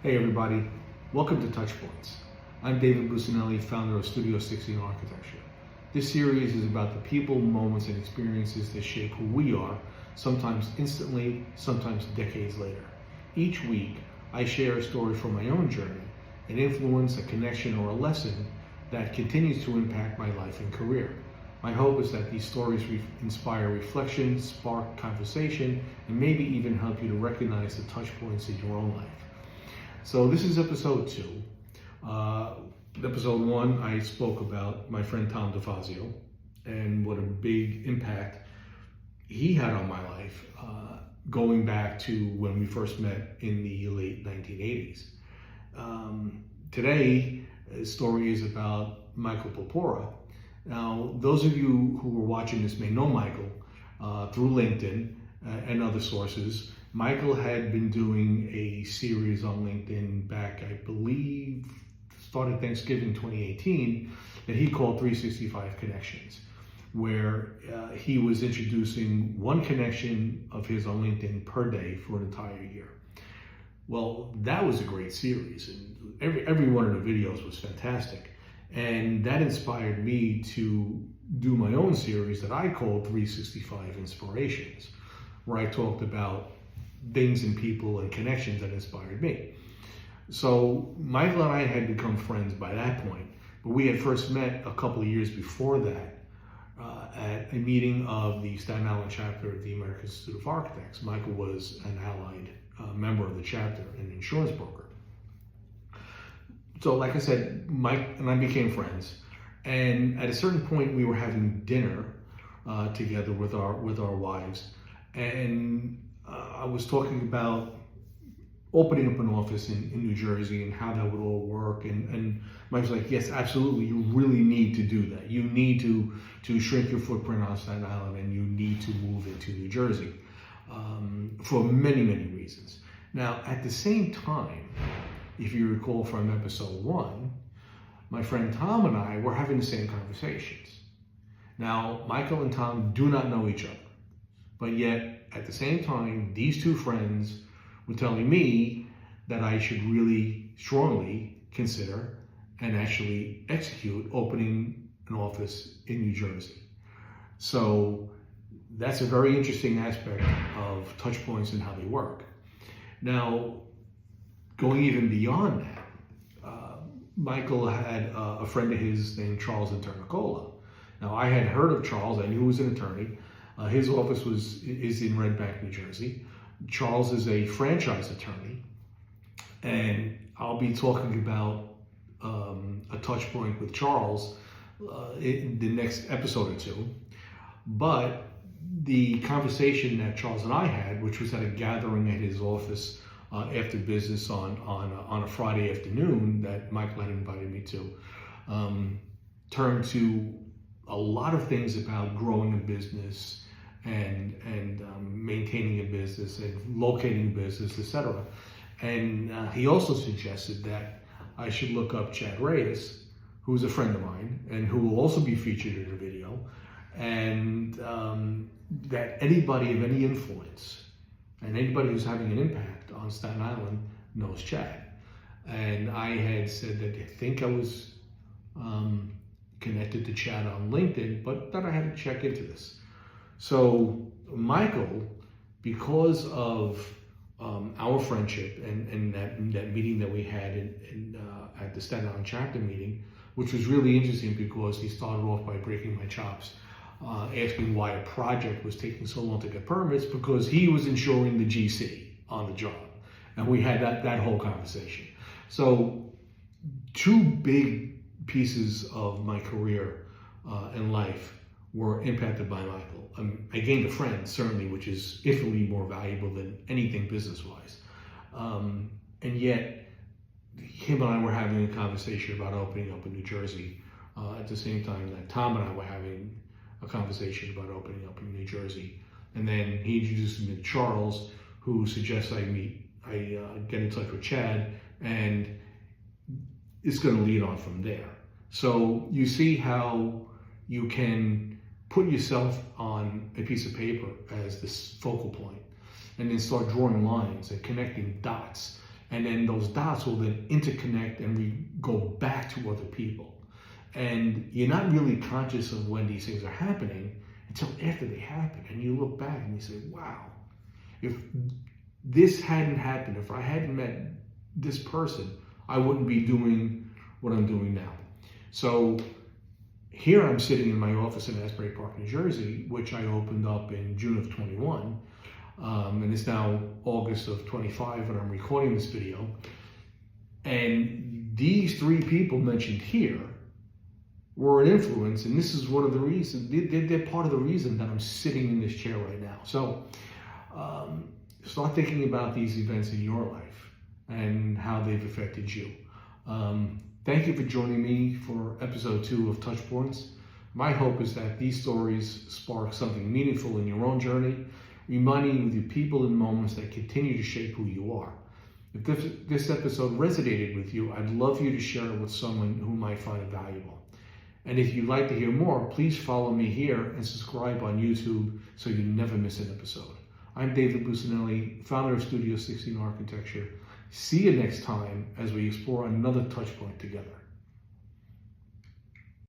Hey everybody, welcome to Touchpoints. I'm David Bucinelli, founder of Studio 16 Architecture. This series is about the people, moments, and experiences that shape who we are, sometimes instantly, sometimes decades later. Each week, I share a story from my own journey, an influence, a connection, or a lesson that continues to impact my life and career. My hope is that these stories inspire reflection, spark conversation, and maybe even help you to recognize the touch points in your own life. So this is episode 2. Episode 1, I spoke about my friend Tom DeFazio and what a big impact he had on my life, going back to when we first met in the late 1980s. Today, the story is about Michael Purpura. Now, those of you who are watching this may know Michael through LinkedIn and other sources. Michael had been doing a series on LinkedIn back, I believe, started Thanksgiving 2018, that he called 365 Connections, where he was introducing one connection of his on LinkedIn per day for an entire year. Well, that was a great series, and every one of the videos was fantastic. And that inspired me to do my own series that I called 365 Inspirations, where I talked about things and people and connections that inspired me. So Michael and I had become friends by that point, but we had first met a couple of years before that at a meeting of the Staten Island chapter of the American Institute of Architects. Michael was an allied member of the chapter, an insurance broker. So like I said, Mike and I became friends, and at a certain point we were having dinner together with our wives, and I was talking about opening up an office in New Jersey and how that would all work, and Mike was like, yes, absolutely, you really need to do that. You need to shrink your footprint on Staten Island, and you need to move into New Jersey for many, many reasons. Now, at the same time, if you recall from episode 1, my friend Tom and I were having the same conversations. Now, Michael and Tom do not know each other, but yet at the same time, these two friends were telling me that I should really strongly consider and actually execute opening an office in New Jersey. So that's a very interesting aspect of touch points and how they work. Now, going even beyond that, Michael had a friend of his named Charles Internicola. Now, I had heard of Charles. I knew he was an attorney. His office is in Red Bank, New Jersey. Charles is a franchise attorney, and I'll be talking about a touch point with Charles in the next episode or two. But the conversation that Charles and I had, which was at a gathering at his office after business on a Friday afternoon that Michael had invited me to, turned to a lot of things about growing a business and maintaining a business and locating a business, etc. And he also suggested that I should look up Chad Reyes, who's a friend of mine and who will also be featured in the video, and that anybody of any influence and anybody who's having an impact on Staten Island knows Chad. And I had said that I think I was connected to Chad on LinkedIn, but that I had to check into this. So Michael, because of our friendship and that meeting that we had at the Staten Island chapter meeting, which was really interesting because he started off by breaking my chops, asking why a project was taking so long to get permits, because he was insuring the GC on the job. And we had that whole conversation. So 2 big pieces of my career and life were impacted by Michael. I gained a friend, certainly, which is infinitely more valuable than anything business-wise. And yet, him and I were having a conversation about opening up in New Jersey at the same time that Tom and I were having a conversation about opening up in New Jersey. And then he introduced me to Charles, who suggests I get in touch with Chad, and it's going to lead on from there. So you see how you can put yourself on a piece of paper as this focal point, and then start drawing lines and connecting dots And then those dots will then interconnect and we go back to other people. And you're not really conscious of when these things are happening until after they happen. And you look back and you say, wow, if this hadn't happened, if I hadn't met this person, I wouldn't be doing what I'm doing now. So here I'm sitting in my office in Asbury Park, New Jersey, which I opened up in June of 21. And it's now August of 25 when I'm recording this video. And these three people mentioned here were an influence, and this is one of the reasons, they're part of the reason that I'm sitting in this chair right now. So start thinking about these events in your life and how they've affected you. Thank you for joining me for episode 2 of Touchpoints. My hope is that these stories spark something meaningful in your own journey, reminding you of the people and moments that continue to shape who you are. If this episode resonated with you, I'd love you to share it with someone who might find it valuable. And if you'd like to hear more, please follow me here and subscribe on YouTube so you never miss an episode. I'm David Bucinelli, founder of Studio 16 Architecture. See you next time as we explore another touch point together.